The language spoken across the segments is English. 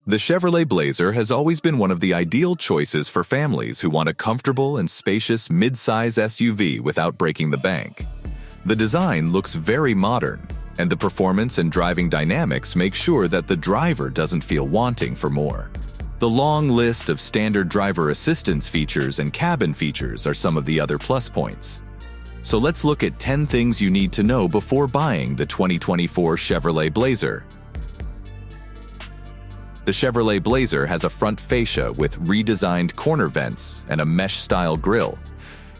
The Chevrolet Blazer has always been one of the ideal choices for families who want a comfortable and spacious mid-size SUV without breaking the bank. The design looks very modern, and the performance and driving dynamics make sure that the driver doesn't feel wanting for more. The long list of standard driver assistance features and cabin features are some of the other plus points. So let's look at 10 things you need to know before buying the 2024 Chevrolet Blazer. The Chevrolet Blazer has a front fascia with redesigned corner vents and a mesh-style grille.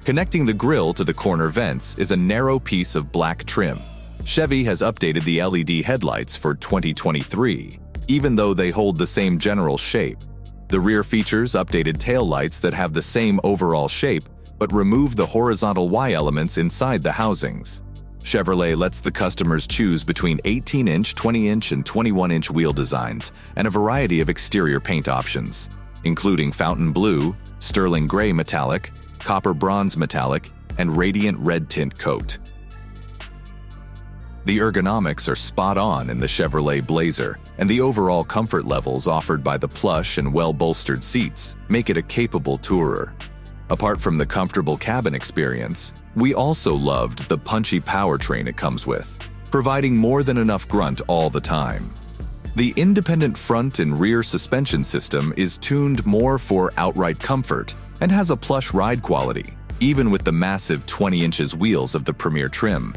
Connecting the grille to the corner vents is a narrow piece of black trim. Chevy has updated the LED headlights for 2023, even though they hold the same general shape. The rear features updated taillights that have the same overall shape, but remove the horizontal Y elements inside the housings. Chevrolet lets the customers choose between 18-inch, 20-inch, and 21-inch wheel designs and a variety of exterior paint options, including fountain blue, sterling gray metallic, copper bronze metallic, and radiant red tint coat. The ergonomics are spot on in the Chevrolet Blazer, and the overall comfort levels offered by the plush and well-bolstered seats make it a capable tourer. Apart from the comfortable cabin experience, we also loved the punchy powertrain it comes with, providing more than enough grunt all the time. The independent front and rear suspension system is tuned more for outright comfort and has a plush ride quality, even with the massive 20 inches wheels of the Premier trim.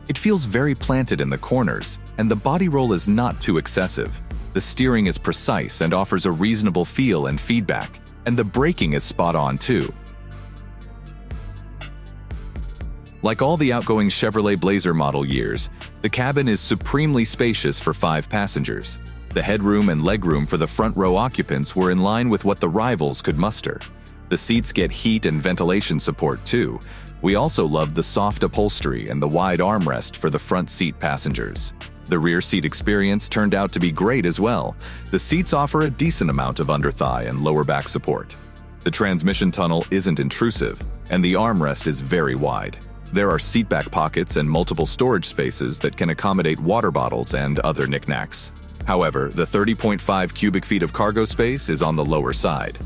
It feels very planted in the corners, and the body roll is not too excessive. The steering is precise and offers a reasonable feel and feedback, and the braking is spot on too. Like all the outgoing Chevrolet Blazer model years, the cabin is supremely spacious for 5 passengers. The headroom and legroom for the front row occupants were in line with what the rivals could muster. The seats get heat and ventilation support too. We also loved the soft upholstery and the wide armrest for the front seat passengers. The rear seat experience turned out to be great as well. The seats offer a decent amount of underthigh and lower back support. The transmission tunnel isn't intrusive, and the armrest is very wide. There are seatback pockets and multiple storage spaces that can accommodate water bottles and other knickknacks. However, the 30.5 cubic feet of cargo space is on the lower side.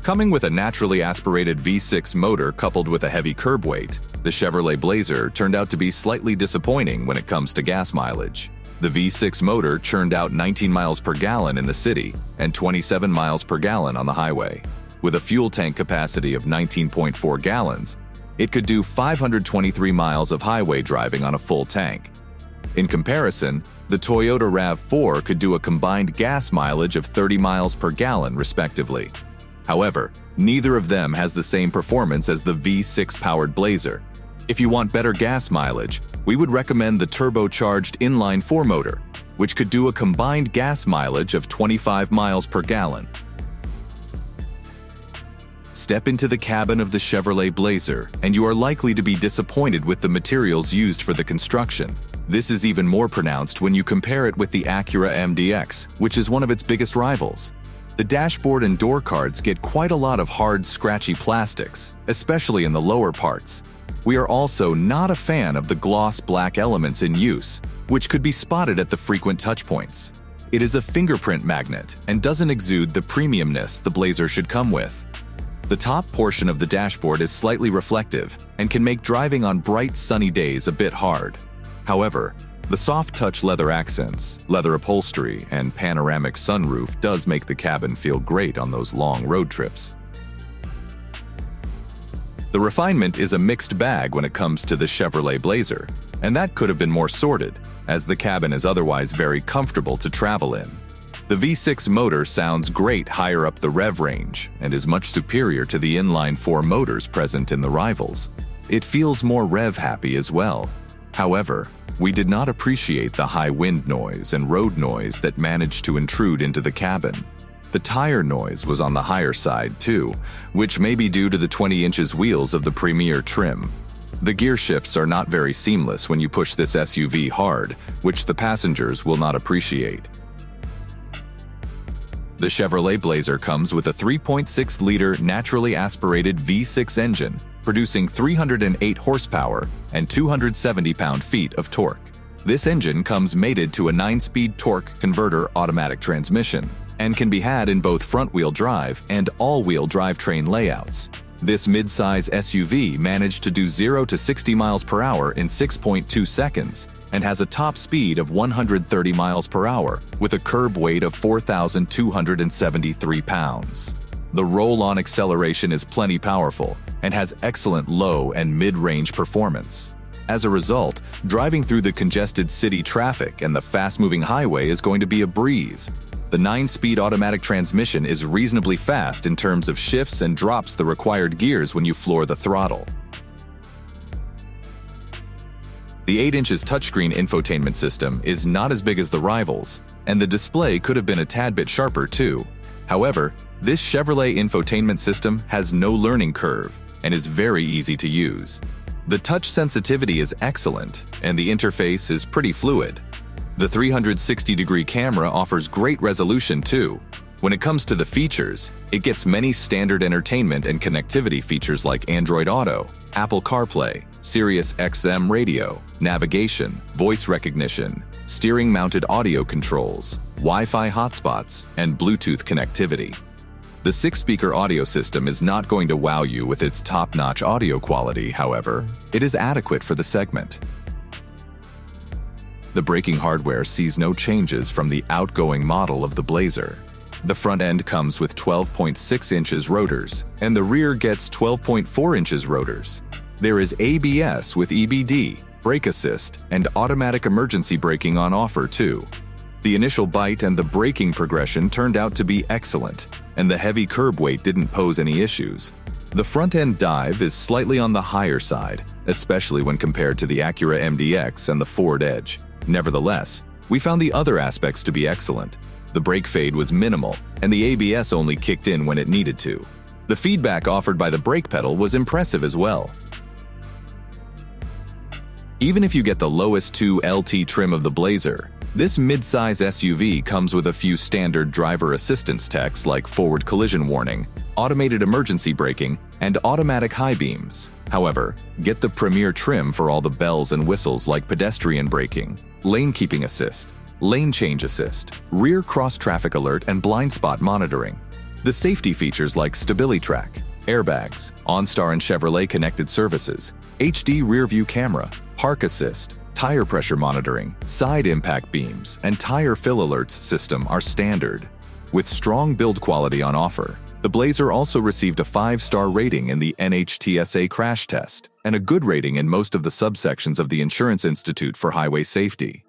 Coming with a naturally aspirated V6 motor coupled with a heavy curb weight, the Chevrolet Blazer turned out to be slightly disappointing when it comes to gas mileage. The V6 motor churned out 19 miles per gallon in the city and 27 miles per gallon on the highway. With a fuel tank capacity of 19.4 gallons, it could do 523 miles of highway driving on a full tank. In comparison, the Toyota RAV4 could do a combined gas mileage of 30 miles per gallon respectively. However, neither of them has the same performance as the V6-powered Blazer. If you want better gas mileage, we would recommend the turbocharged inline-4 motor, which could do a combined gas mileage of 25 miles per gallon. Step into the cabin of the Chevrolet Blazer, and you are likely to be disappointed with the materials used for the construction. This is even more pronounced when you compare it with the Acura MDX, which is one of its biggest rivals. The dashboard and door cards get quite a lot of hard, scratchy plastics, especially in the lower parts. We are also not a fan of the gloss black elements in use, which could be spotted at the frequent touchpoints. It is a fingerprint magnet and doesn't exude the premiumness the Blazer should come with. The top portion of the dashboard is slightly reflective and can make driving on bright, sunny days a bit hard. However, the soft-touch leather accents, leather upholstery, and panoramic sunroof does make the cabin feel great on those long road trips. The refinement is a mixed bag when it comes to the Chevrolet Blazer, and that could have been more sorted, as the cabin is otherwise very comfortable to travel in. The V6 motor sounds great higher up the rev range and is much superior to the inline-4 motors present in the rivals. It feels more rev-happy as well. However, we did not appreciate the high wind noise and road noise that managed to intrude into the cabin. The tire noise was on the higher side too, which may be due to the 20 inches wheels of the Premier trim. The gear shifts are not very seamless when you push this SUV hard, which the passengers will not appreciate. The Chevrolet Blazer comes with a 3.6-liter naturally aspirated V6 engine, producing 308 horsepower and 270 pound-feet of torque. This engine comes mated to a 9-speed torque converter automatic transmission and can be had in both front-wheel drive and all-wheel drivetrain layouts. This mid-size SUV managed to do 0 to 60 miles per hour in 6.2 seconds and has a top speed of 130 miles per hour with a curb weight of 4,273 pounds. The roll-on acceleration is plenty powerful and has excellent low and mid-range performance. As a result, driving through the congested city traffic and the fast-moving highway is going to be a breeze. The 9-speed automatic transmission is reasonably fast in terms of shifts and drops the required gears when you floor the throttle. The 8 inches touchscreen infotainment system is not as big as the rivals, and the display could have been a tad bit sharper too. However, this Chevrolet infotainment system has no learning curve and is very easy to use. The touch sensitivity is excellent, and the interface is pretty fluid. The 360-degree camera offers great resolution too. When it comes to the features, it gets many standard entertainment and connectivity features like Android Auto, Apple CarPlay, Sirius XM radio, navigation, voice recognition, steering-mounted audio controls, Wi-Fi hotspots, and Bluetooth connectivity. The 6-speaker audio system is not going to wow you with its top-notch audio quality, however, it is adequate for the segment. The braking hardware sees no changes from the outgoing model of the Blazer. The front end comes with 12.6 inches rotors, and the rear gets 12.4 inches rotors. There is ABS with EBD, brake assist, and automatic emergency braking on offer too. The initial bite and the braking progression turned out to be excellent, and the heavy curb weight didn't pose any issues. The front-end dive is slightly on the higher side, especially when compared to the Acura MDX and the Ford Edge. Nevertheless, we found the other aspects to be excellent. The brake fade was minimal, and the ABS only kicked in when it needed to. The feedback offered by the brake pedal was impressive as well. Even if you get the lowest 2LT trim of the Blazer, this mid-size SUV comes with a few standard driver assistance techs like forward collision warning, automated emergency braking, and automatic high beams. However, get the premier trim for all the bells and whistles like pedestrian braking, lane keeping assist, lane change assist, rear cross-traffic alert, and blind spot monitoring. The safety features like StabiliTrak, airbags, OnStar and Chevrolet connected services, HD rear-view camera, park assist, tire pressure monitoring, side impact beams, and tire fill alerts system are standard. With strong build quality on offer, the Blazer also received a 5-star rating in the NHTSA crash test and a good rating in most of the subsections of the Insurance Institute for Highway Safety.